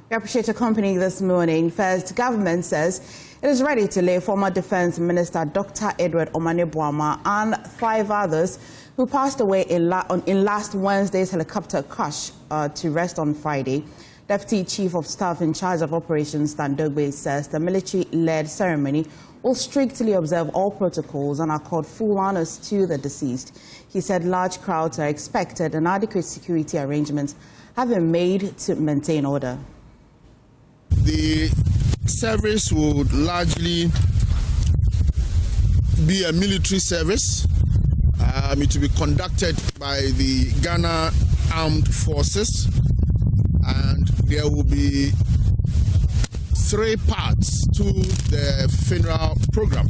We appreciate your company this morning. First, government says it is ready to lay former Defense Minister Dr. Edward Omane-Boamah and 5 others who passed away in last Wednesday's helicopter crash to rest on Friday. Deputy Chief of Staff in charge of Operations Ashigbey says the military-led ceremony will strictly observe all protocols and accord full honors to the deceased. He said large crowds are expected and adequate security arrangements have been made to maintain order. The service would largely be a military service. It will be conducted by the Ghana Armed Forces, and there will be 3 parts to the funeral program.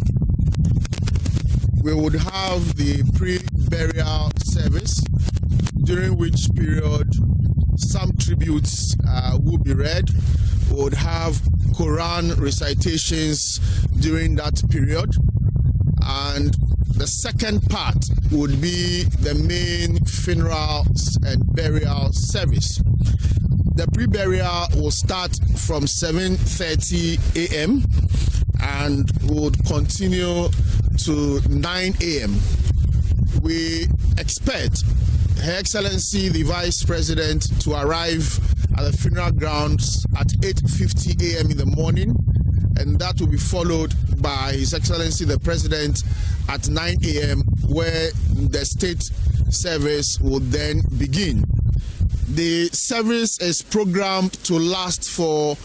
We would have the pre-burial service, during which period some tributes will be read. We would have Quran recitations during that period, and the second part would be the main funeral and burial service. The pre-burial will start from 7:30 a.m. and would continue to 9 a.m. We expect Her Excellency the Vice President to arrive at the funeral grounds at 8:50 a.m. in the morning, and that will be followed by His Excellency the President at 9 a.m. where the state service will then begin. The service is programmed to last for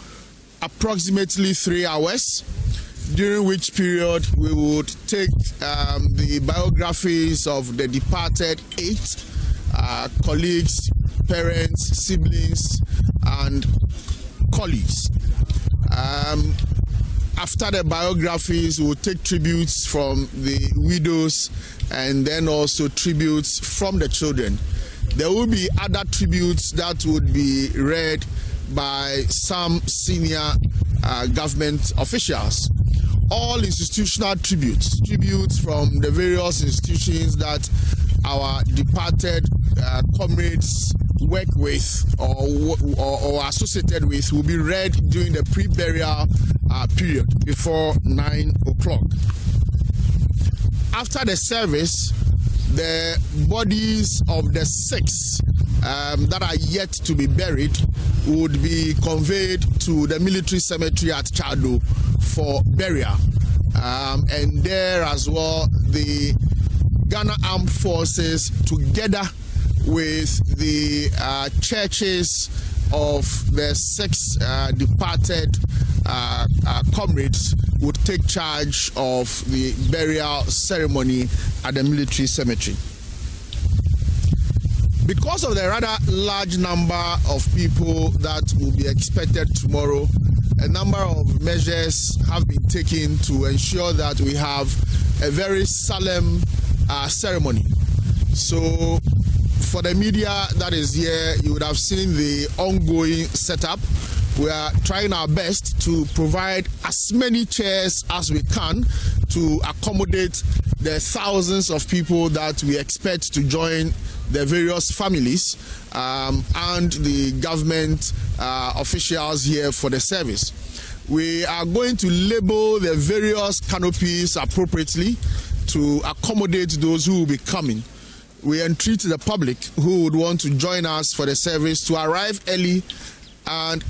approximately 3 hours, during which period we would take the biographies of the departed 8 colleagues, parents, siblings, and colleagues. After the biographies, we'll take tributes from the widows and then also tributes from the children. There will be other tributes that would be read by some senior government officials. All institutional tributes from the various institutions that our departed comrades work with or associated with will be read during the pre-burial period before 9 o'clock. After the service, the bodies of the 6 that are yet to be buried would be conveyed to the military cemetery at Chado for burial. And there as well, the Ghana Armed Forces, together with the churches of the 6 departed comrades, would take charge of the burial ceremony at the military cemetery. Because of the rather large number of people that will be expected tomorrow, a number of measures have been taken to ensure that we have a very solemn ceremony. So for the media that is here, you would have seen the ongoing setup. We are trying our best to provide as many chairs as we can to accommodate the thousands of people that we expect to join the various families and the government officials here for the service. We are going to label the various canopies appropriately to accommodate those who will be coming. We entreat the public who would want to join us for the service to arrive early and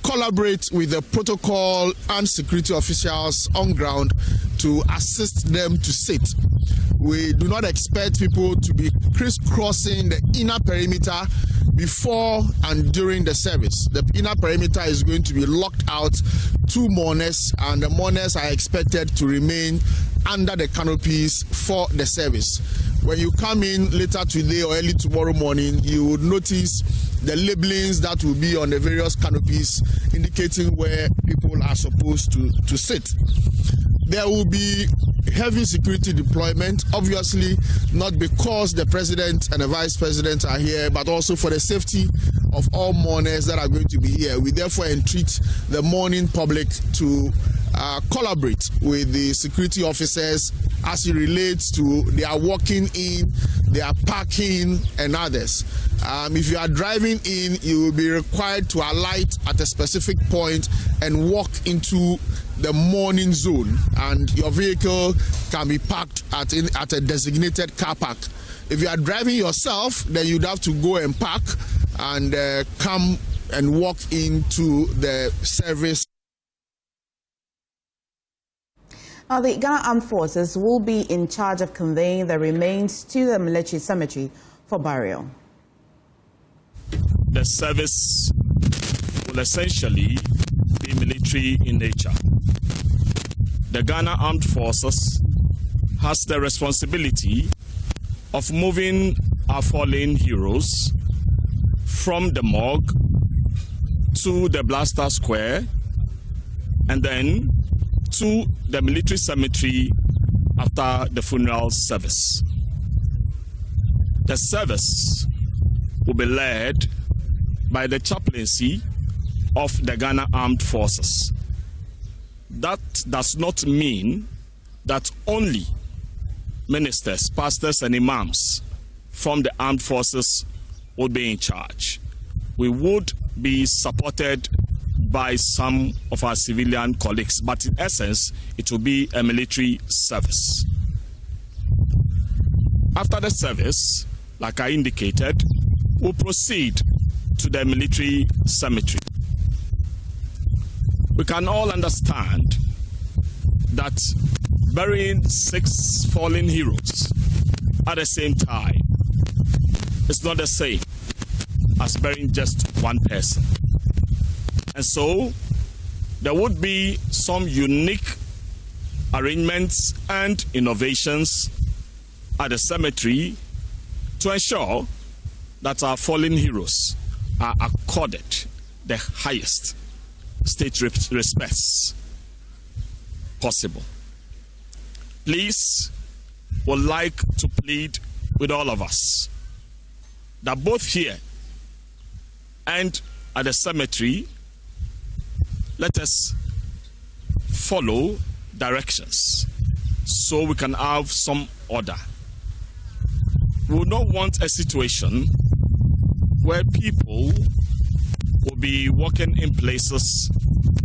collaborate with the protocol and security officials on ground to assist them to sit. We do not expect people to be crisscrossing the inner perimeter before and during the service. The inner perimeter is going to be locked out to mourners, and the mourners are expected to remain under the canopies for the service. When you come in later today or early tomorrow morning, you would notice the labelings that will be on the various canopies indicating where people are supposed to sit. There will be heavy security deployment, obviously not because the president and the vice president are here, but also for the safety of all mourners that are going to be here. We therefore entreat the mourning public to collaborate with the security officers as it relates to their walking in, their parking, and others. If you are driving in, you will be required to alight at a specific point and walk into the morning zone, and your vehicle can be parked at a designated car park. If you are driving yourself, then you'd have to go and park and come and walk into the service. Now, the Ghana Armed Forces will be in charge of conveying the remains to the military cemetery for burial. The service will essentially be military in nature. The Ghana Armed Forces has the responsibility of moving our fallen heroes from the morgue to the Blaster Square and then to the military cemetery after the funeral service. The service will be led by the chaplaincy of the Ghana Armed Forces. That does not mean that only ministers, pastors, and imams from the armed forces will be in charge. We would be supported by some of our civilian colleagues, but in essence, it will be a military service. After the service, like I indicated, we'll proceed to the military cemetery. We can all understand that burying 6 fallen heroes at the same time is not the same as burying just one person. And so there would be some unique arrangements and innovations at the cemetery to ensure that our fallen heroes are accorded the highest state respects possible. Please, would like to plead with all of us that both here and at the cemetery, let us follow directions so we can have some order. We would not want a situation where people will be walking in places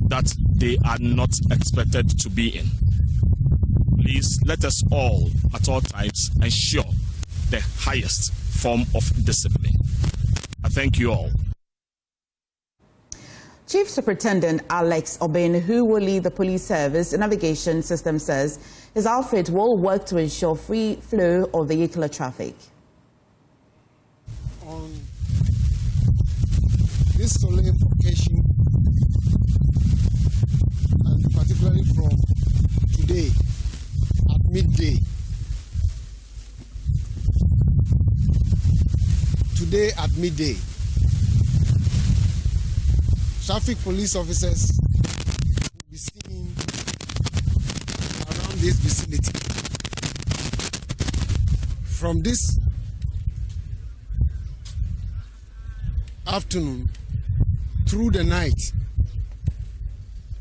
that they are not expected to be in. Please let us all at all times ensure the highest form of discipline. I thank you all. Chief Superintendent Alex Obin, who will lead the police service navigation system, says his outfit will work to ensure free flow of vehicular traffic. On this solemn occasion, and particularly from today at midday, traffic police officers will be seen around this vicinity. From this afternoon through the night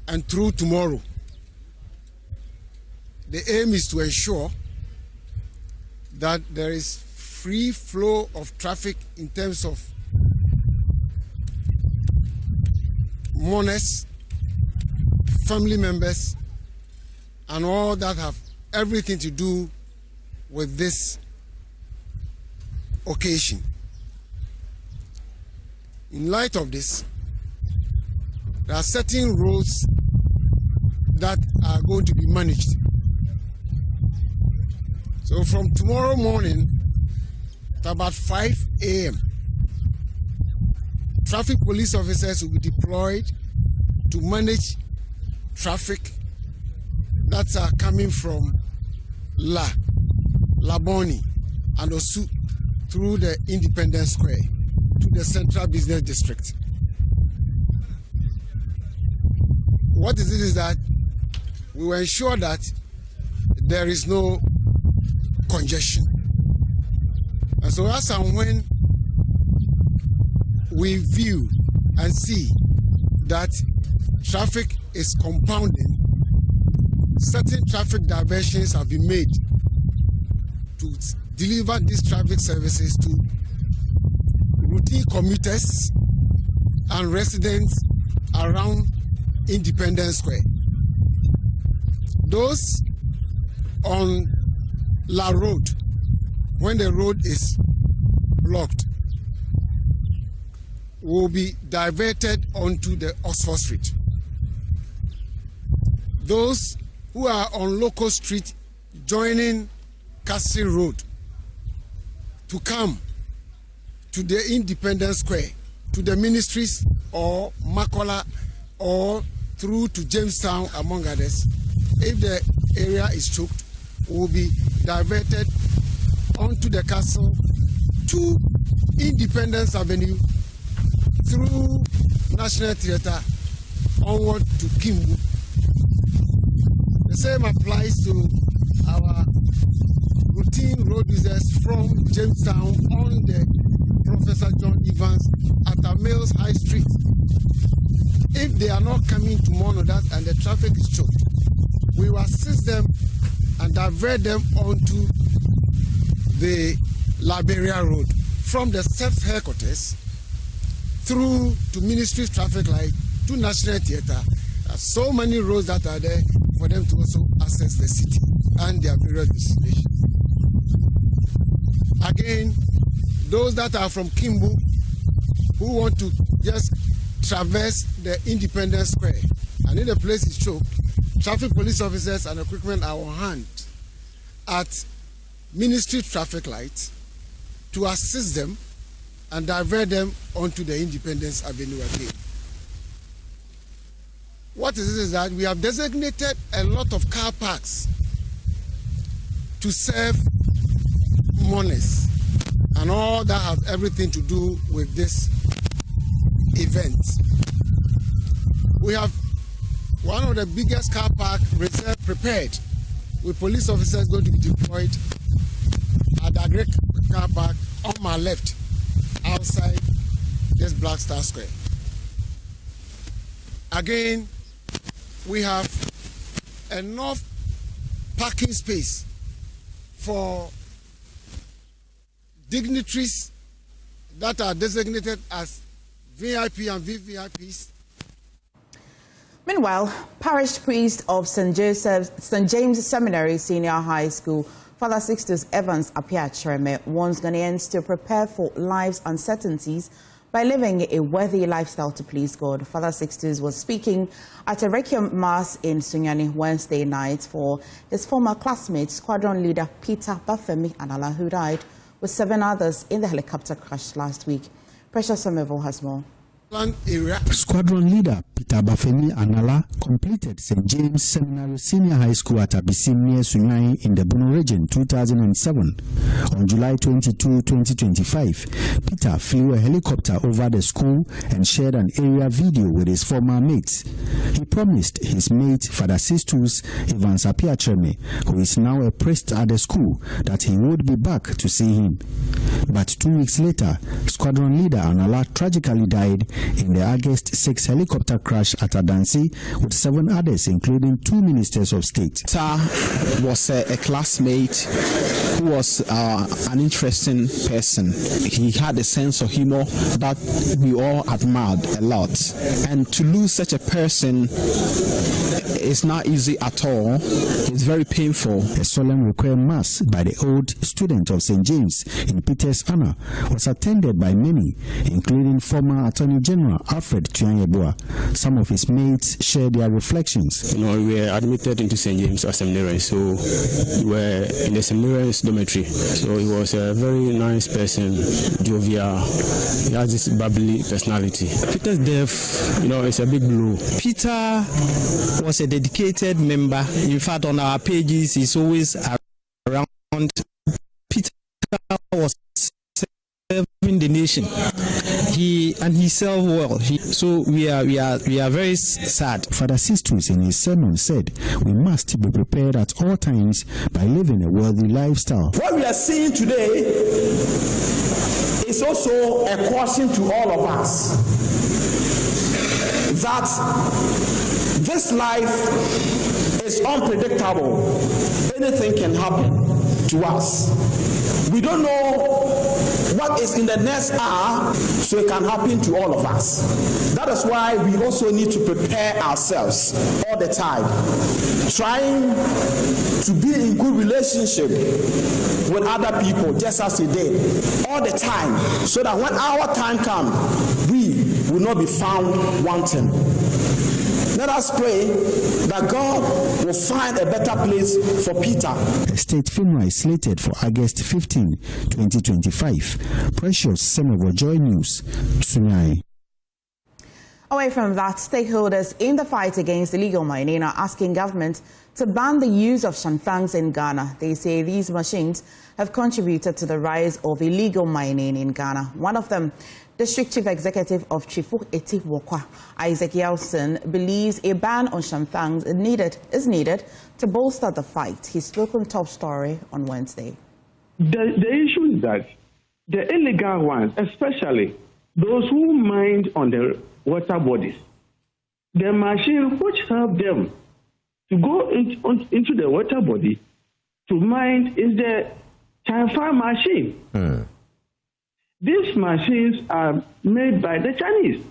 and through tomorrow, the aim is to ensure that there is free flow of traffic in terms of mourners, family members, and all that have everything to do with this occasion. In light of this, there are certain roads that are going to be managed. So from tomorrow morning at about 5 a.m., traffic police officers will be deployed to manage traffic that are coming from Laboni and Osu through the Independence Square to the Central Business District. What is it is that we will ensure that there is no congestion. And so as and when we view and see that traffic is compounding, certain traffic diversions have been made to deliver these traffic services to routine commuters and residents around Independence Square. Those on La Road, when the road is blocked, will be diverted onto the Oxford Street. Those who are on Local Street joining Castle Road to come to the Independence Square, to the ministries or Makola or through to Jamestown, among others, if the area is choked, will be diverted onto the castle to Independence Avenue through National Theatre onward to Kimbu. The same applies to our routine road users from Jamestown on the Professor John Evans at Mills High Street. If they are not coming to Monodat and the traffic is choked, we will assist them and divert them onto the Liberia Road from the SEPS headquarters through to Ministry's traffic light to National Theatre. There are so many roads that are there for them to also access the city and their various destinations. Again, those that are from Kimbu who want to just traverse the Independence Square and if the place is choked, traffic police officers and equipment are on hand at Ministry traffic lights to assist them and divert them onto the Independence Avenue again. What is that we have designated a lot of car parks to serve mourners and all that has everything to do with this event. We have one of the biggest car park reserve prepared with police officers going to be deployed at the Great car park on my left outside this Black Star Square. Again, we have enough parking space for dignitaries that are designated as VIP and VVIPs. Meanwhile, parish priest of St. James Seminary Senior High School, Father Sixtus Evans Apiachreme, warns Ghanaians to prepare for life's uncertainties by living a worthy lifestyle to please God. Father Sixtus was speaking at a Requiem Mass in Sunyani Wednesday night for his former classmate, squadron leader Peter Bafemi Anala, who died with 7 others in the helicopter crash last week. Precious Somerville has more. Squadron leader Peter Bafemi Anala completed St. James Seminary Senior High School at Abisim near Sunyani in the Bono region 2007. On July 22, 2025, Peter flew a helicopter over the school and shared an area video with his former mates. He promised his mate Father Sixtus Evans Apiachreme, who is now a priest at the school, that he would be back to see him. But 2 weeks later, squadron leader Anala tragically died in the August 6 helicopter crash at Adansi with 7 others, including 2 ministers of state. Peter was a classmate who was an interesting person. He had a sense of humor that we all admired a lot. And to lose such a person is not easy at all. It's very painful. A solemn requiem mass by the old student of St. James in Peter's honor was attended by many, including former Attorney General Alfred Tuanyeboa. Some of his mates shared their reflections. We were admitted into St. James as seminarians, so we were in the seminarians dormitory. So he was a very nice person, jovial. He has this bubbly personality. Peter's death, is a big blow. Peter was a dedicated member. In fact, on our pages, he's always around. Peter was serving the nation. He served well. So we are very sad. Father Sixtus in his sermon said, we must be prepared at all times by living a worthy lifestyle. What we are seeing today is also a caution to all of us that this life is unpredictable. Anything can happen to us. We don't know what is in the next hour, so it can happen to all of us. That is why we also need to prepare ourselves all the time, trying to be in good relationship with other people, just as he did, all the time, so that when our time comes, we will not be found wanting. Let us pray that God will find a better place for Peter. A state funeral is slated for August 15, 2025. Precious Semovo, Joy News, Sunyai. Away from that, stakeholders in the fight against illegal mining are asking government to ban the use of shanfangs in Ghana. They say these machines have contributed to the rise of illegal mining in Ghana. One of them, District Chief Executive of Chifu Eti Wokwa, Isaac Yelson, believes a ban on shanfangs is needed to bolster the fight. He spoke on Top Story on Wednesday. The issue is that the illegal ones, especially those who mine on the water bodies, the machine which help them to go into the water body to mine is the shanfang machine. These machines are made by the Chinese.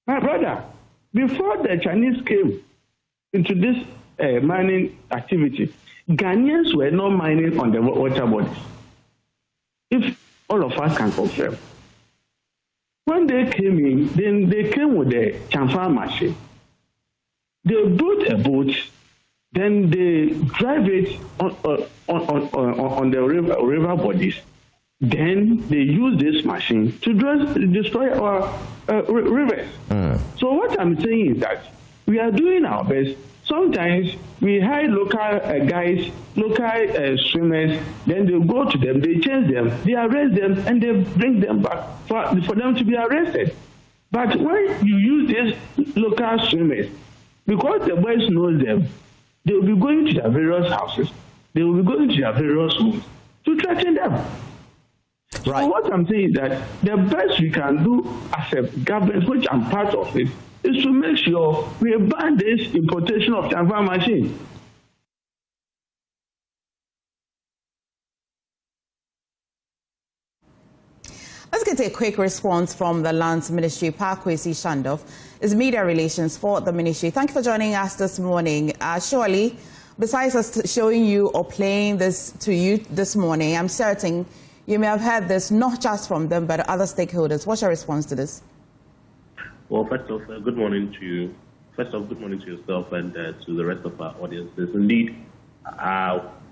My brother, before the Chinese came into this mining activity, Ghanaians were not mining on the water bodies. If all of us can confirm. When they came in, then they came with the shanfang machine. They built a boat, then they drive it on the river bodies. Then they use this machine to destroy our rivers. So what I'm saying is that we are doing our best. Sometimes we hire local guys, local swimmers, then they go to them, they change them, they arrest them, and they bring them back for them to be arrested. But when you use these local swimmers, because the boys know them, they will be going to their various houses, they will be going to their various homes to threaten them. Right. So what I'm saying is that the best we can do as a government, which I'm part of it, is to make sure we ban this importation of shanfang machines. Let's get a quick response from the Lands Ministry. Parkwesi Shandov is media relations for the ministry. Thank you for joining us this morning. Surely, besides us showing you or playing this to you this morning, I'm certain you may have heard this not just from them, but other stakeholders. What's your response to this? Well, first off, good morning to you. First off, good morning to yourself and to the rest of our audiences. Indeed,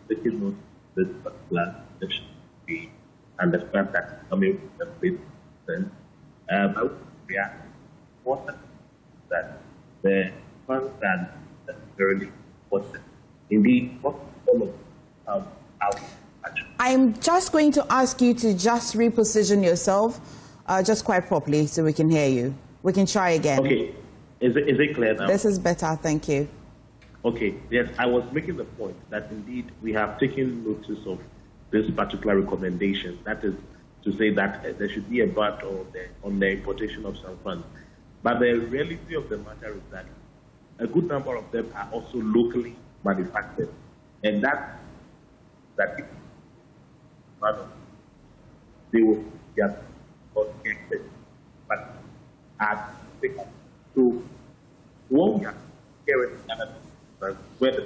taking note of this particular section, we understand that coming from the place, I would react important that the funds that necessarily important. Indeed, what all of our I'm just going to ask you to just reposition yourself just quite properly so we can hear you. We can try again. Okay. Is it clear now? This is better. Thank you. Okay. Yes, I was making the point that indeed we have taken notice of this particular recommendation. That is to say that there should be a ban on the importation of shanfang. But the reality of the matter is that a good number of them are also locally manufactured. And that they will just not get it. But so what we are hearing where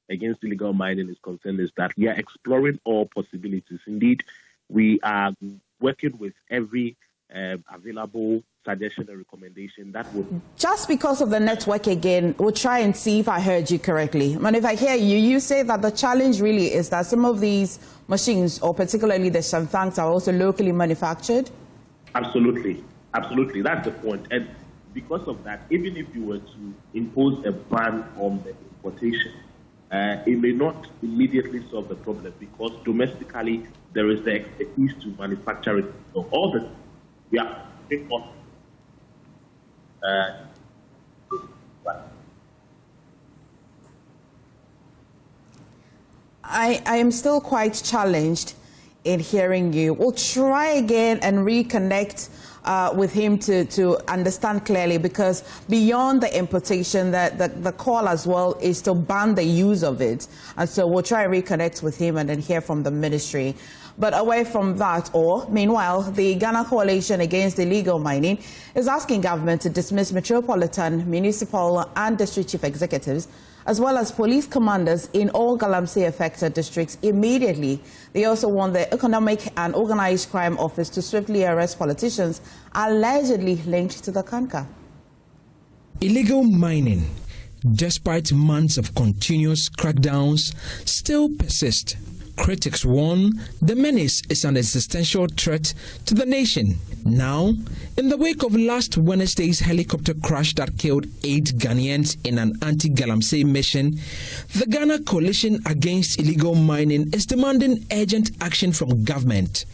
against illegal mining is concerned is that we are exploring all possibilities. Indeed, we are working with every available suggestion and recommendation that would... Just because of the network again, we'll try and see if I heard you correctly. I mean, if I hear you, you say that the challenge really is that some of these machines, or particularly the shanfangs, are also locally manufactured? Absolutely. Absolutely. That's the point. And because of that, even if you were to impose a ban on the importation, it may not immediately solve the problem because domestically there is the expertise to manufacture it. So all the I am still quite challenged in hearing you. We'll try again and reconnect with him to understand clearly, because beyond the importation, the call as well is to ban the use of it. And so we'll try to reconnect with him and then hear from the ministry. But away from that, meanwhile, the Ghana Coalition Against Illegal Mining is asking government to dismiss metropolitan, municipal and district chief executives, as well as police commanders in all Galamsey affected districts immediately. They also want the Economic and Organized Crime Office to swiftly arrest politicians allegedly linked to the Kanka. Illegal mining, despite months of continuous crackdowns, still persist. Critics warn the menace is an existential threat to the nation. Now, in the wake of last Wednesday's helicopter crash that killed 8 Ghanaians in an anti-Galamsey mission, the Ghana Coalition Against Illegal Mining is demanding urgent action from government.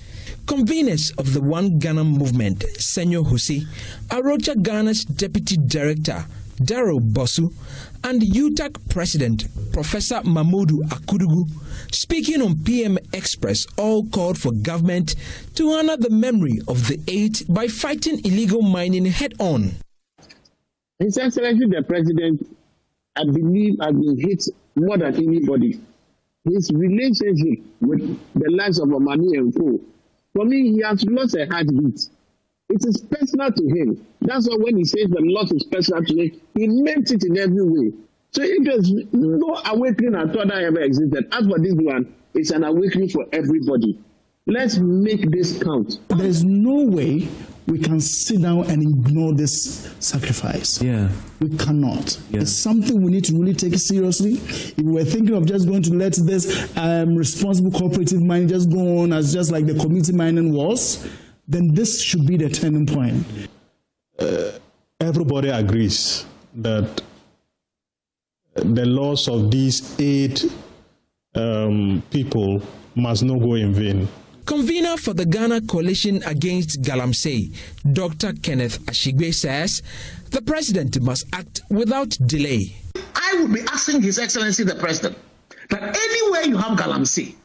Conveners of the One Ghana movement, Senyo Husi, Arocha Ghana's Deputy Director, Darrell Bosu, and UTAC President, Professor Mamudu Akudugu, speaking on PM Express, all called for government to honor the memory of the 8 by fighting illegal mining head-on. His Excellency the President, I believe, has been hit more than anybody. His relationship with the likes of Omani and Co. For me, he has lost a heartbeat. It is personal to him. That's why when he says the loss is personal to him, he meant it in every way. So if there's no awakening at all that ever existed, as for this one, it's an awakening for everybody. Let's make this count. There's no way we can sit down and ignore this sacrifice. Yeah. We cannot. Yeah. It's something we need to really take seriously. If we were thinking of just going to let this responsible cooperative mining just go on as just like the community mining was, then this should be the turning point. Everybody agrees that the loss of these 8 people must not go in vain. Convener for the Ghana Coalition Against Galamsey, Dr. Kenneth Ashigbey, says the president must act without delay. I would be asking His Excellency the President that anywhere you have Galamsey,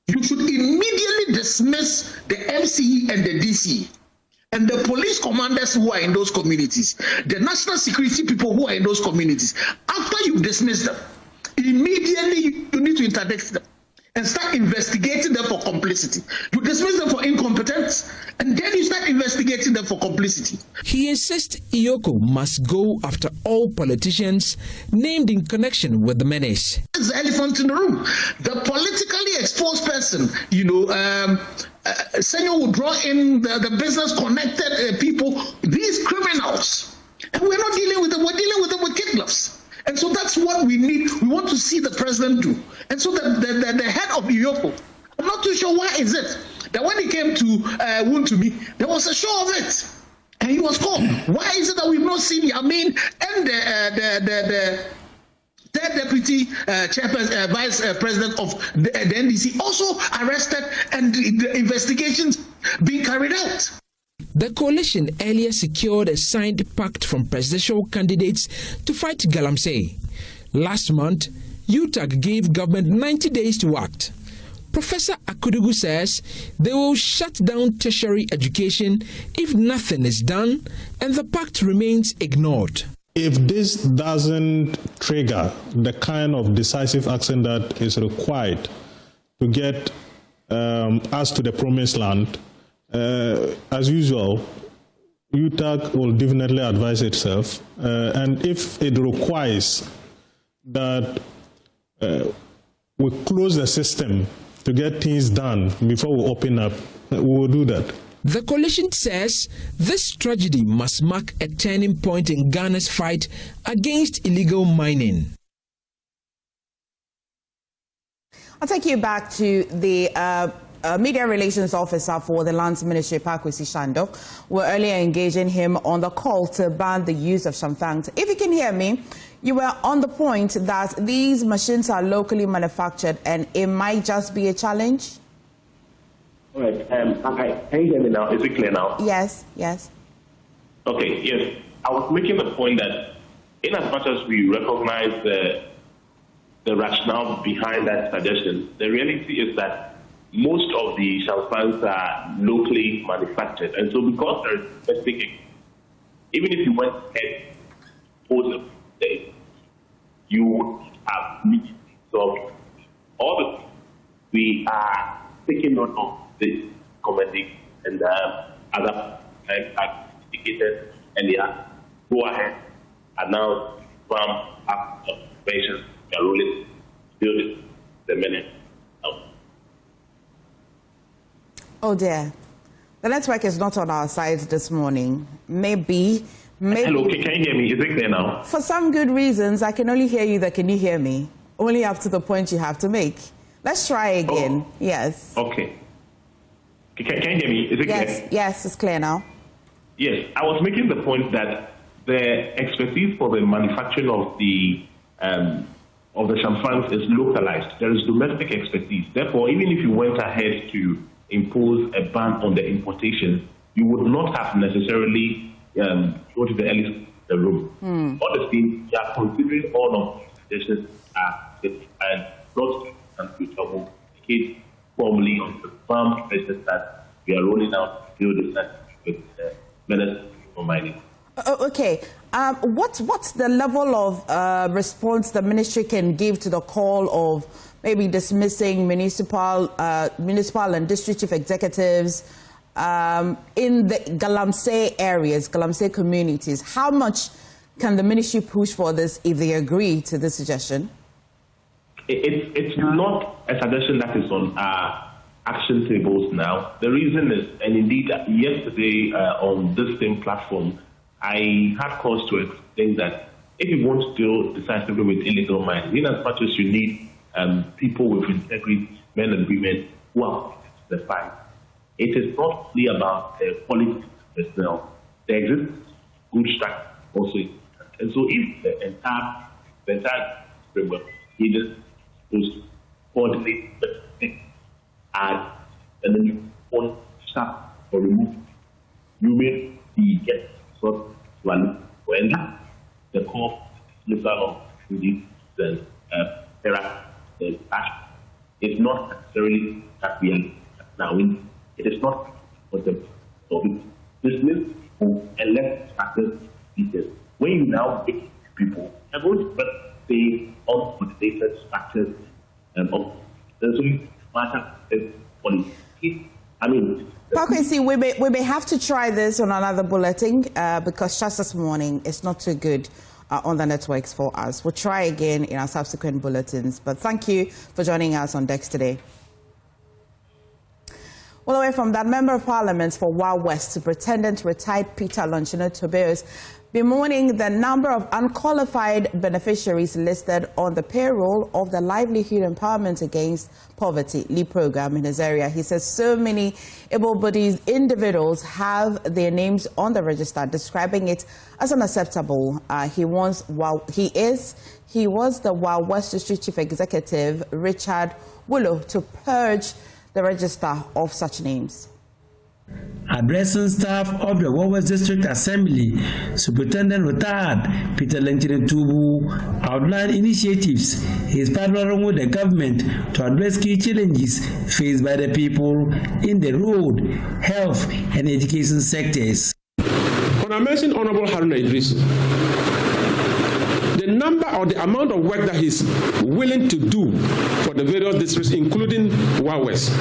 you should immediately dismiss the MCE and the DCE and the police commanders who are in those communities, the national security people who are in those communities. After you dismiss them, immediately you need to interdict them and start investigating them for complicity. You dismiss them for incompetence, and then you start investigating them for complicity. He insists Iyoko must go after all politicians named in connection with the menace. It's the elephant in the room. The politically exposed person, Senyo will draw in the business-connected people, these criminals. And we're not dealing with them, we're dealing with them with kid gloves. And so that's what we need. We want to see the president do. And so the head of Iyoko, I'm not too sure why is it that when he came to Wuntumi, there was a show of it. And he was called. Why is it that we've not seen Yamin and the third deputy chairperson, vice president of the NDC also arrested and the investigations being carried out? The coalition earlier secured a signed pact from presidential candidates to fight Galamsey. Last month, UTAC gave government 90 days to act. Professor Akudugu says they will shut down tertiary education if nothing is done and the pact remains ignored. If this doesn't trigger the kind of decisive action that is required to get us to the promised land, as usual, UTAC will definitely advise itself, and if it requires that we close the system to get things done before we open up, we will do that. The coalition says this tragedy must mark a turning point in Ghana's fight against illegal mining. I'll take you back to the Media Relations Officer for the Lands Ministry, Pakwesi Shando. We're earlier engaging him on the call to ban the use of shamfangs. If you can hear me, you were on the point that these machines are locally manufactured and it might just be a challenge. All right. Can you hear me now? Is it clear now? Yes, yes. Okay, yes. I was making the point that in as much as we recognize the rationale behind that suggestion, the reality is that most of the champagnes are locally manufactured. And so because there is domestic, even if you went ahead and you would have meat. So all the we are taking note of this commenting and other indicated earlier. Go ahead and now from observations we are rolling build the minute. Oh dear. The network is not on our side this morning. Maybe. Hello, can you hear me? Is it clear now? For some good reasons, I can only hear you. Can you hear me? Only up to the point you have to make. Let's try again. Oh. Yes. Okay. Can you hear me? Is it clear? Yes, it's clear now. Yes, I was making the point that the expertise for the manufacturing of the champagnes is localized. There is domestic expertise. Therefore, even if you went ahead to impose a ban on the importation, you would not have necessarily go to the early the room. All the things we are considering all of the suggestions and brought and future will indicate formally on the farm measures that we are rolling out to build this with Minister for Mining. Okay. What's the level of response the ministry can give to the call of maybe dismissing municipal and district chief executives in the Galamsey areas, Galamsey communities? How much can the ministry push for this if they agree to this suggestion? It's not a suggestion that is on our action tables now. The reason is, and indeed yesterday on this same platform, I had cause to explain that if you want to deal decisively with illegal mining, in as much as you need people with integrity, men and women who are the fight, it is not only about politics personnel. There exists good structure also. And so if the entire framework is to coordinate the thing and then you want to stop or remove, you may be get sort of when the core level of the action is not necessarily that we are now in. It is not for the business and less factors details. When you now make people, are going to stay on the structures and of the matter is policy. I mean, see, we may have to try this on another bulletin because just this morning it's not too good on the networks for us. We'll try again in our subsequent bulletins. But thank you for joining us on Dex today. Well, away from that, Member of Parliament for Wild West, Superintendent retired Peter Lonchino Tobias, bemoaning the number of unqualified beneficiaries listed on the payroll of the Livelihood Empowerment Against Poverty (LEAP) program in his area. He says so many able-bodied individuals have their names on the register, describing it as unacceptable. He was the Wild West District Chief Executive, Richard Willow, to purge the register of such names. Addressing staff of the Wild West District Assembly, Superintendent retired Peter Lonchino Tobias outlined initiatives he is partnering with the government to address key challenges faced by the people in the road, health, and education sectors. When I mentioned Honorable Haruna Idris, the number or the amount of work that he's willing to do for the various districts, including Wild West.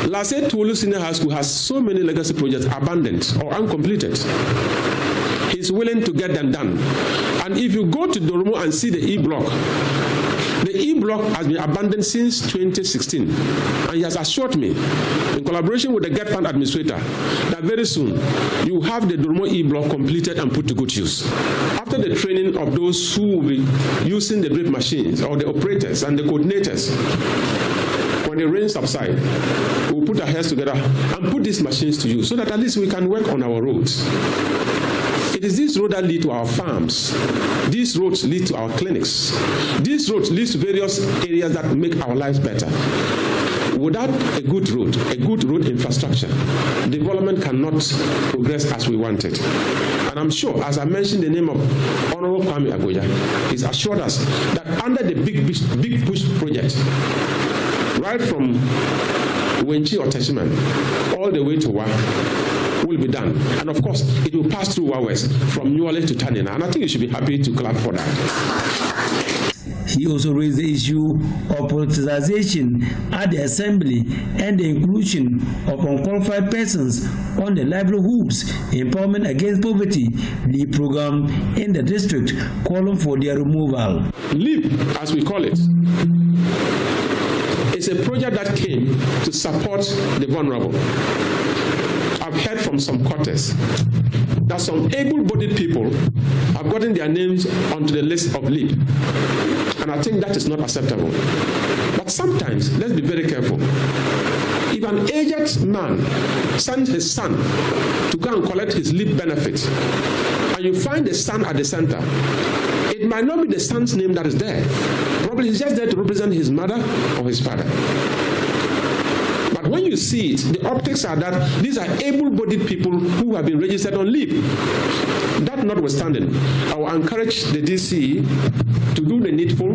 Lasset Tuolu Senior High School has so many legacy projects abandoned or uncompleted. He's willing to get them done. And if you go to Doromo and see the E-block, the E-block has been abandoned since 2016. And he has assured me, in collaboration with the Get Fund administrator, that very soon you have the Doromo E-block completed and put to good use. After the training of those who will be using the drip machines, or the operators and the coordinators, when the rain subsides, we'll put our heads together and put these machines to use so that at least we can work on our roads. It is this road that lead to our farms. These roads lead to our clinics. These roads lead to various areas that make our lives better. Without a good road infrastructure, development cannot progress as we want it. And I'm sure, as I mentioned the name of Honorable Kwame Agoya, he's assured us that under the Big Push project, right from Wenchi or Teshiman all the way to Wa will be done. And of course, it will pass through Wa West from Newale to Tanina. And I think you should be happy to clap for that. He also raised the issue of politicization at the assembly and the inclusion of unqualified persons on the livelihoods empowerment against poverty LEAP program in the district, calling for their removal. LEAP, as we call it, is a project that came to support the vulnerable. I've heard from some quarters that some able-bodied people have gotten their names onto the list of LEAP. And I think that is not acceptable. But sometimes, let's be very careful. If an aged man sends his son to go and collect his LEAP benefit, and you find the son at the center, it might not be the son's name that is there. Probably he's just there to represent his mother or his father. But when you see it, the optics are that these are able-bodied people who have been registered on LEAP. That notwithstanding, I will encourage the DCE to do the needful,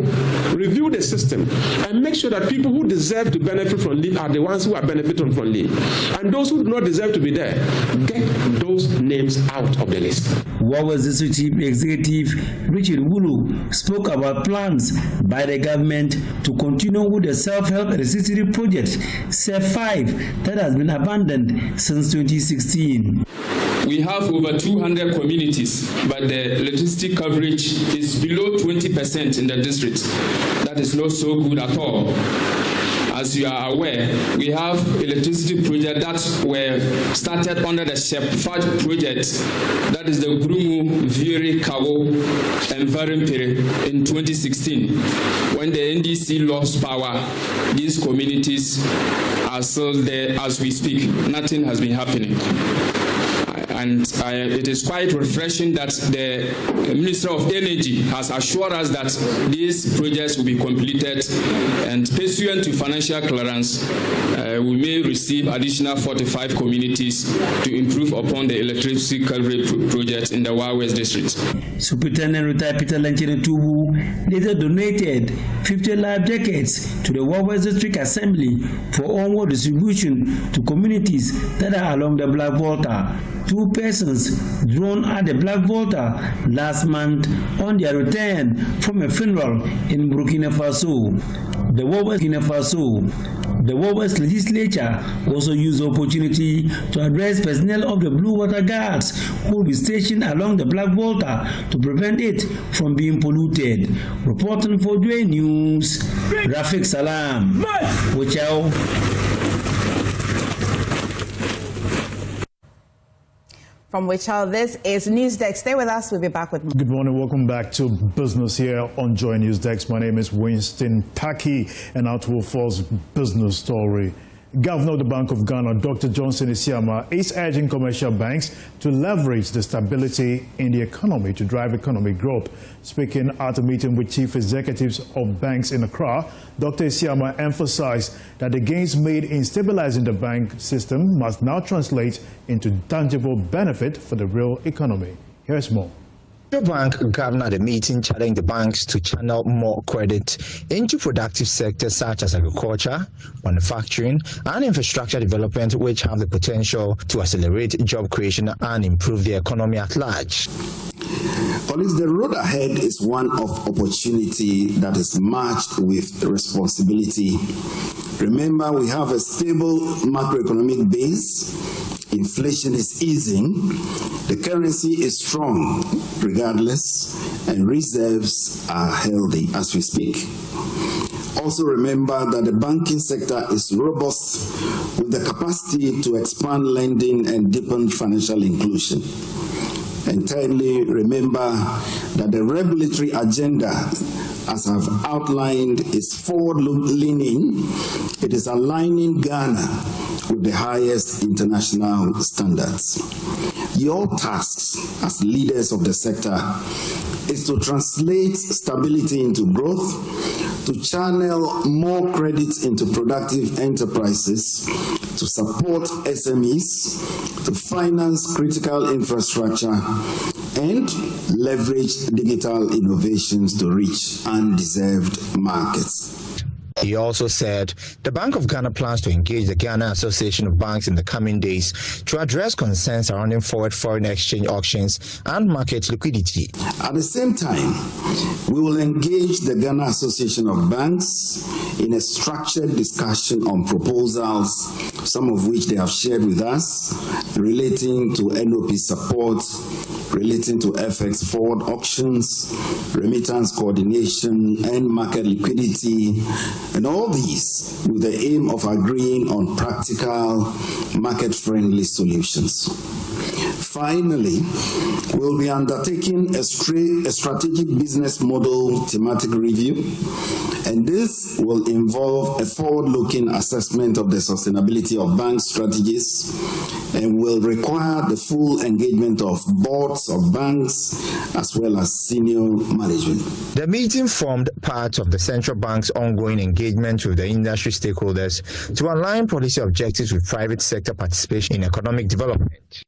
review the system, and make sure that people who deserve to benefit from LEAP are the ones who are benefiting from LEAP. And those who do not deserve to be there, get those names out of the list. Wawa's District Chief Executive Richard Wulu spoke about plans by the government to continue with the self-help electricity project, SEF5, that has been abandoned since 2016. We have over 200 communities, but the electricity coverage is below 20% in the district. That is not so good at all. As you are aware, we have electricity projects that were started under the SEF5 project, that is the Grumu, Viri, Kawo, and Varimpere in 2016. When the NDC lost power, these communities are still there as we speak. Nothing has been happening. And it is quite refreshing that the Minister of Energy has assured us that these projects will be completed, and pursuant to financial clearance, we may receive additional 45 communities to improve upon the electricity coverage project in the Wa West district. Superintendent retired Peter Lenchere Tubu later donated 50 life jackets to the Wa West District Assembly for onward distribution to communities that are along the Black Volta. 2 persons drowned at the Black Volta last month on their return from a funeral in Burkina Faso. The Wa West legislature also used the opportunity to address personnel of the Blue Water Guards who will be stationed along the Black Volta to prevent it from being polluted. Reporting for JoyNews, Rafik Salam. From Wichal, this is News Desk. Stay with us. We'll be back with more. Good morning. Welcome back to Business here on JoyNews Desk. My name is Winston Taki, and now to our first business story. Governor of the Bank of Ghana, Dr. Johnson Isiama, is urging commercial banks to leverage the stability in the economy to drive economic growth. Speaking at a meeting with chief executives of banks in Accra, Dr. Isiama emphasized that the gains made in stabilizing the bank system must now translate into tangible benefit for the real economy. Here's more. The bank governor at the meeting challenged the banks to channel more credit into productive sectors such as agriculture, manufacturing, and infrastructure development, which have the potential to accelerate job creation and improve the economy at large. Colleagues, the road ahead is one of opportunity that is matched with responsibility. Remember, we have a stable macroeconomic base. Inflation is easing, the currency is strong regardless, and reserves are healthy as we speak. Also remember that the banking sector is robust with the capacity to expand lending and deepen financial inclusion. And thirdly, remember that the regulatory agenda, as I've outlined, is forward-leaning. It is aligning Ghana with the highest international standards. Your tasks as leaders of the sector is to translate stability into growth, to channel more credit into productive enterprises, to support SMEs, to finance critical infrastructure, and leverage digital innovations to reach undeserved markets. He also said the Bank of Ghana plans to engage the Ghana Association of Banks in the coming days to address concerns surrounding forward foreign exchange auctions and market liquidity. At the same time, we will engage the Ghana Association of Banks in a structured discussion on proposals, some of which they have shared with us, relating to NOP support, relating to FX forward auctions, remittance coordination, and market liquidity, and all these with the aim of agreeing on practical, market-friendly solutions. Finally, we'll be undertaking a strategic business model thematic review, and this will involve a forward-looking assessment of the sustainability of bank strategies and will require the full engagement of boards of banks as well as senior management. The meeting formed part of the central bank's ongoing engagement with the industry stakeholders to align policy objectives with private sector participation in economic development.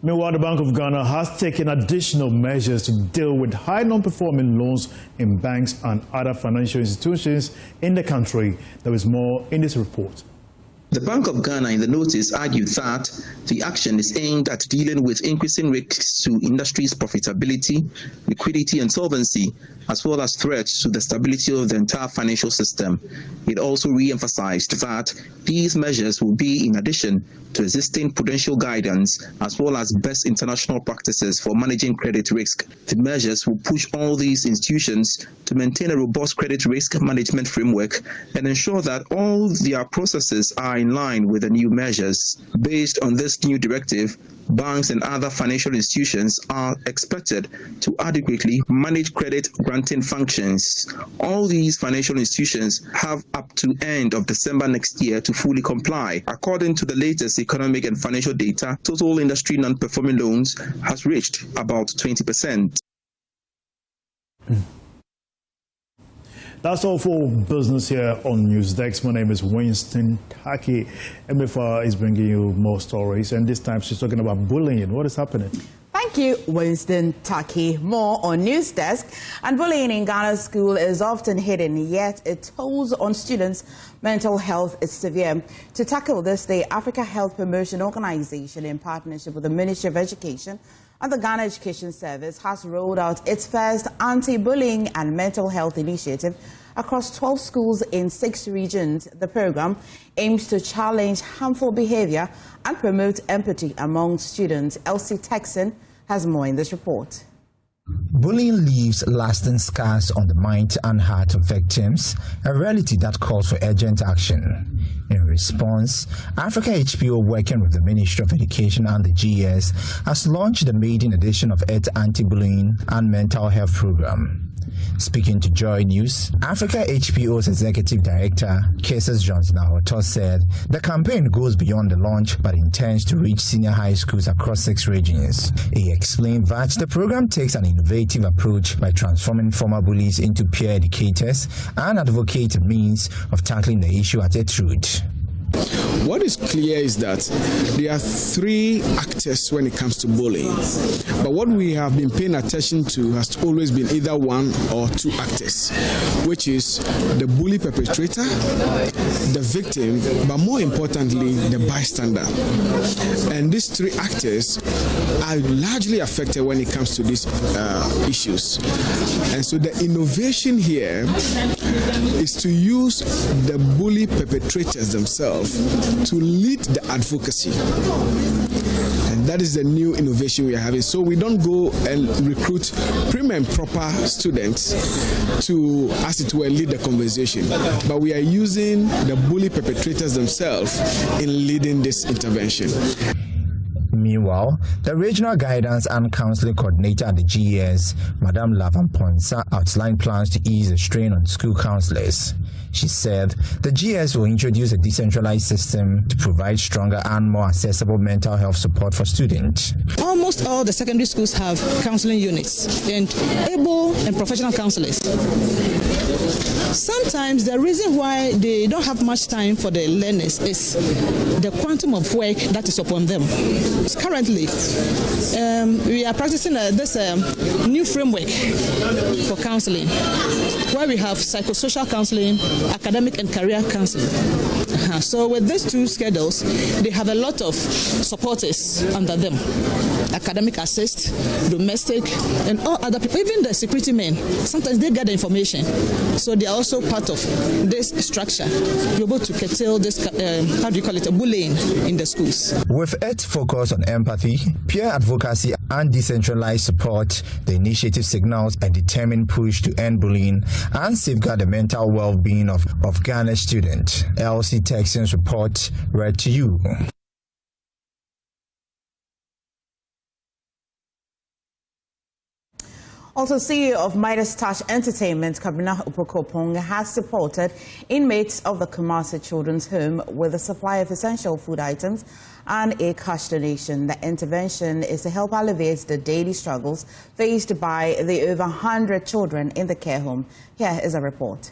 Meanwhile, the Bank of Ghana has taken additional measures to deal with high non-performing loans in banks and other financial institutions in the country. There is more in this report. The Bank of Ghana in the notice argued that the action is aimed at dealing with increasing risks to industry's profitability, liquidity and solvency, as well as threats to the stability of the entire financial system. It also re-emphasized that these measures will be in addition to existing prudential guidance as well as best international practices for managing credit risk. The measures will push all these institutions to maintain a robust credit risk management framework and ensure that all their processes are in line with the new measures. Based on this new directive, banks and other financial institutions are expected to adequately manage credit granting functions. All these financial institutions have up to end of December next year to fully comply. According to the latest economic and financial data, total industry non-performing loans has reached about 20%. That's all for business here on News Desk. My name is Winston Taki. MFR is bringing you more stories, and this time she's talking about bullying. What is happening? Thank you, Winston Taki. More on News Desk. And bullying in Ghana's school is often hidden, yet it tolls on students' mental health is severe. To tackle this, the Africa Health Promotion Organization, in partnership with the Ministry of Education and the Ghana Education Service, has rolled out its first anti-bullying and mental health initiative across 12 schools in 6 regions. The program aims to challenge harmful behavior and promote empathy among students. Elsie Texan has more in this report. Bullying leaves lasting scars on the mind and heart of victims, a reality that calls for urgent action. In response, Africa HPO, working with the Ministry of Education and the GS, has launched the maiden edition of its anti-bullying and mental health program. Speaking to Joy News, Africa HPO's Executive Director, Cases Johnson-Ahoto, said the campaign goes beyond the launch but intends to reach senior high schools across 6 regions. He explained that the program takes an innovative approach by transforming former bullies into peer educators and advocate a means of tackling the issue at its root. What is clear is that there are 3 actors when it comes to bullying. But what we have been paying attention to has always been either 1 or 2 actors, which is the bully perpetrator, the victim, but more importantly, the bystander. And these 3 actors are largely affected when it comes to these issues. And so the innovation here is to use the bully perpetrators themselves to lead the advocacy. And that is the new innovation we are having. So we don't go and recruit prim and proper students to, as it were, lead the conversation. But we are using the bully perpetrators themselves in leading this intervention. Meanwhile, the Regional Guidance and Counseling Coordinator at the GES, Madame Lavan Ponsa, outlined plans to ease the strain on school counselors. She said the GS will introduce a decentralized system to provide stronger and more accessible mental health support for students. Almost all the secondary schools have counseling units and able and professional counselors. Sometimes the reason why they don't have much time for the learners is the quantum of work that is upon them. Currently, we are practicing this new framework for counseling, where we have psychosocial counseling, academic and career counseling. So with these two schedules, they have a lot of supporters under them. Academic assist, domestic, and all other people, even the security men, sometimes they get the information. So they are also part of this structure. You're able to curtail this, bullying in the schools. With its focus on empathy, peer advocacy, and decentralized support, the initiative signals a determined push to end bullying and safeguard the mental well-being of Ghana's students. Elsie Texan's report read to you. Also, CEO of Midas Touch Entertainment, Kabina Upokopong, has supported inmates of the Kumasi Children's Home with a supply of essential food items and a cash donation. The intervention is to help alleviate the daily struggles faced by the over 100 children in the care home. Here is a report.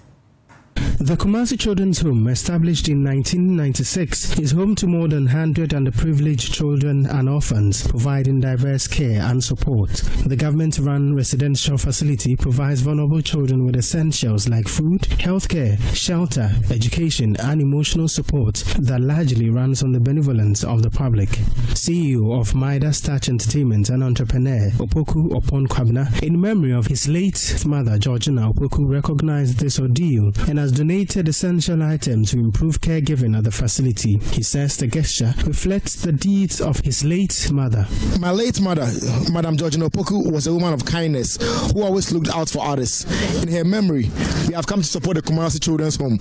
The Kumasi Children's Home, established in 1996, is home to more than 100 underprivileged children and orphans, providing diverse care and support. The government-run residential facility provides vulnerable children with essentials like food, healthcare, shelter, education, and emotional support that largely runs on the benevolence of the public. CEO of Midas Touch Entertainment and entrepreneur Opoku Opon Kwabena, in memory of his late mother Georgina Opoku, recognized this ordeal and has donated essential items to improve caregiving at the facility. He says the gesture reflects the deeds of his late mother. My late mother, Madam Georgina Opoku, was a woman of kindness who always looked out for others. In her memory, we have come to support the Kumasi Children's Home,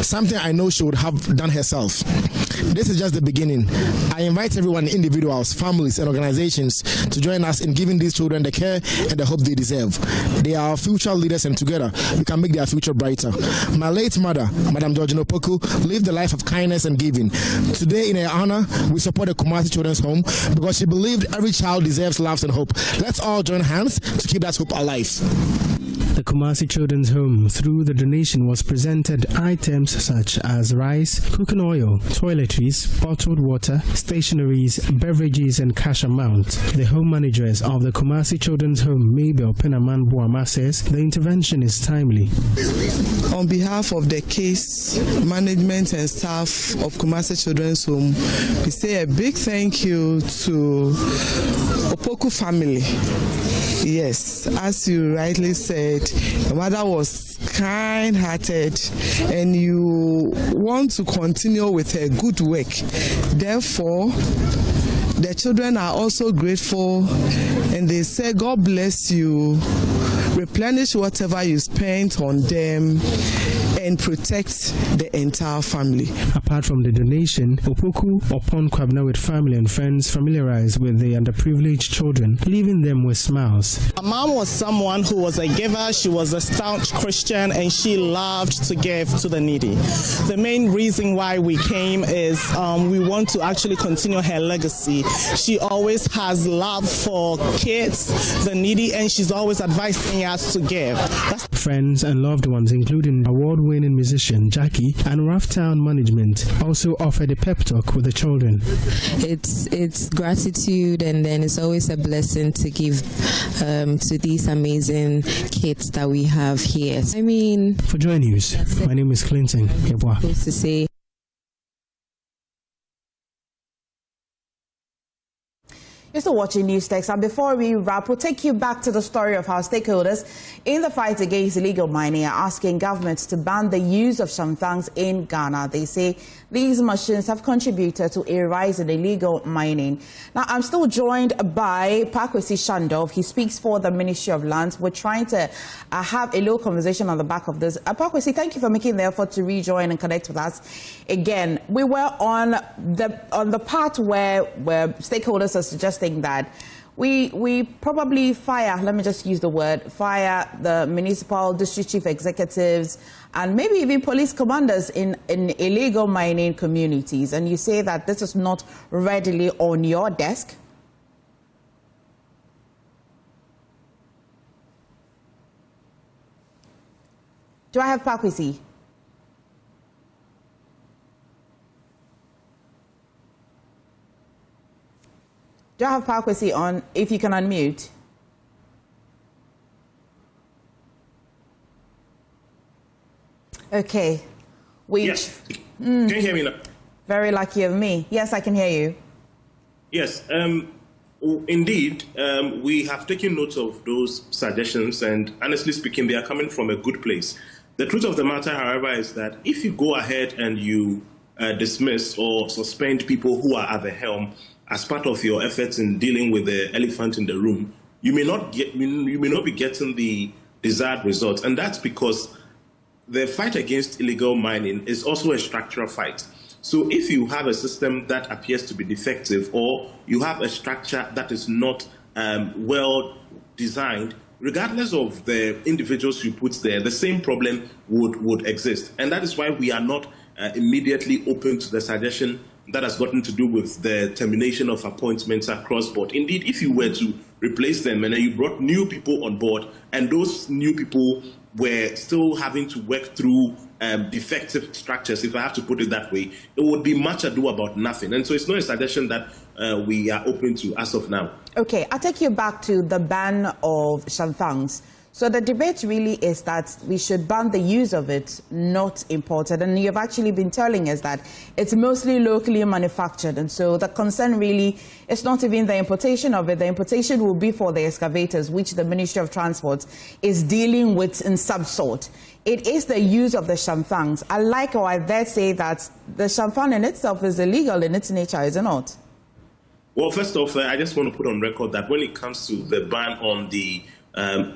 something I know she would have done herself. This is just the beginning. I invite everyone, individuals, families, and organizations to join us in giving these children the care and the hope they deserve. They are our future leaders, and together we can make their future brighter. My late mother, Madam Georgina Opoku, lived a life of kindness and giving. Today, in her honor, we support the Kumasi Children's Home because she believed every child deserves love and hope. Let's all join hands to keep that hope alive. The Kumasi Children's Home, through the donation, was presented items such as rice, cooking oil, toiletries, bottled water, stationeries, beverages, and cash amount. The home managers of the Kumasi Children's Home, Mabel Penaman Boama, says the intervention is timely. On behalf of the case management and staff of Kumasi Children's Home, we say a big thank you to Opoku family. Yes, as you rightly said, the mother was kind-hearted and you want to continue with her good work. Therefore, the children are also grateful and they say, God bless you, replenish whatever you spent on them and protect the entire family. Apart from the donation, Opoku Opon Kwabena with family and friends familiarized with the underprivileged children, leaving them with smiles. My mom was someone who was a giver. She was a staunch Christian and she loved to give to the needy. The main reason why we came is we want to actually continue her legacy. She always has love for kids, the needy, and she's always advising us to give. Friends and loved ones, including award-winning musician Jackie and Rafftown Management, also offered a pep talk with the children. It's gratitude, and then it's always a blessing to give to these amazing kids that we have here. I mean, for JoyNews, my name is Clinton. Supposed to say. You're still watching News Desk, and before we wrap, we'll take you back to the story of how stakeholders in the fight against illegal mining are asking governments to ban the use of shamtangs in Ghana. They say these machines have contributed to a rise in illegal mining. Now, I'm still joined by Pakwesi Shandov. He speaks for the Ministry of Lands. We're trying to have a little conversation on the back of this. Pakwesi, thank you for making the effort to rejoin and connect with us again. We were on the part where stakeholders are suggesting that we probably fire, let me just use the word, fire the municipal district chief executives and maybe even police commanders in illegal mining communities. And you say that this is not readily on your desk. Do I have Pakwesi? Do I have Pakwesi on? If you can unmute. Okay. Yes. Can you hear me now? Very lucky of me. Yes, I can hear you. Yes. Indeed, we have taken note of those suggestions, and honestly speaking, they are coming from a good place. The truth of the matter, however, is that if you go ahead and you dismiss or suspend people who are at the helm as part of your efforts in dealing with the elephant in the room, you may not be getting the desired results, and that's because the fight against illegal mining is also a structural fight. So if you have a system that appears to be defective, or you have a structure that is not well designed, regardless of the individuals you put there, the same problem would exist. And that is why we are not immediately open to the suggestion that has gotten to do with the termination of appointments across board. Indeed, if you were to replace them and then you brought new people on board, and those new people were still having to work through defective structures, if I have to put it that way, it would be much ado about nothing. And so it's not a suggestion that we are open to as of now. Okay, I'll take you back to the ban of shamfangs. So the debate really is that we should ban the use of it, not imported. And you've actually been telling us that it's mostly locally manufactured. And so the concern really is not even the importation of it. The importation will be for the excavators, which the Ministry of Transport is dealing with in some sort. It is the use of the shamfangs. I like, or I dare say that the shamfang in itself is illegal in its nature, is it not? Well, first off, I just want to put on record that when it comes to the ban on the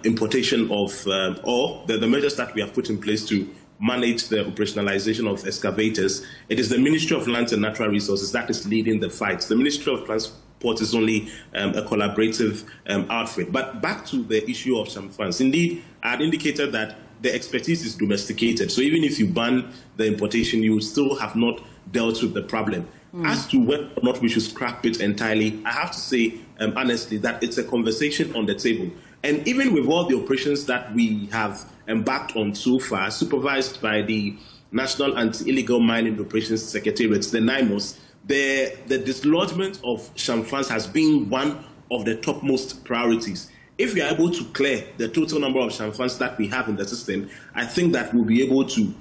importation of ore, the measures that we have put in place to manage the operationalization of excavators, it is the Ministry of Lands and Natural Resources that is leading the fight. The Ministry of Transport is only a collaborative outfit. But back to the issue of shamfangs. Indeed, I had indicated that the expertise is domesticated. So even if you ban the importation, you still have not dealt with the problem. As to whether or not we should scrap it entirely, I have to say honestly that it's a conversation on the table. And even with all the operations that we have embarked on so far, supervised by the National Anti-Illegal Mining Operations Secretariat, the NIMOS, the dislodgement of shamfangs has been one of the topmost priorities. If we are able to clear the total number of shamfangs that we have in the system, I think that we'll be able to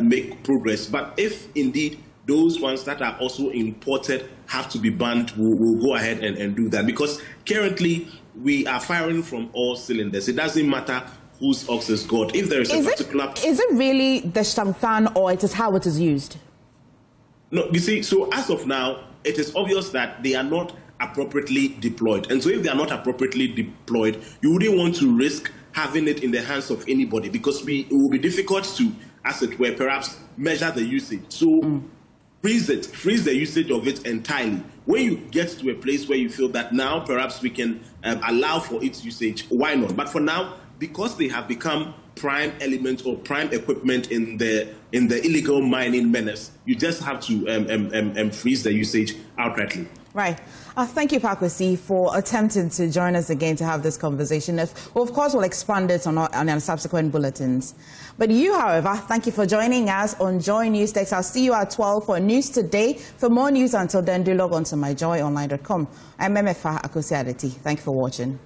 make progress. But if indeed those ones that are also imported have to be banned, we'll go ahead and do that. Because currently, we are firing from all cylinders. It doesn't matter whose ox is God. If there is a particular... Is it really the shamfang, or it is how it is used? No, you see, so as of now, it is obvious that they are not appropriately deployed. And so if they are not appropriately deployed, you wouldn't want to risk having it in the hands of anybody, because it will be difficult to, as it were, perhaps measure the usage. So freeze the usage of it entirely. When you get to a place where you feel that now perhaps we can allow for its usage, why not? But for now, because they have become prime element or prime equipment in the illegal mining menace, you just have to freeze the usage outrightly. Right. Thank you, Pakwesi, for attempting to join us again to have this conversation. Of course, we'll expand it on our subsequent bulletins. But you, however, thank you for joining us on Joy News Desk. I'll see you at 12 for News Today. For more news, until then, do log on to myjoyonline.com. I'm Memefa Akosiadeti. Thank you for watching.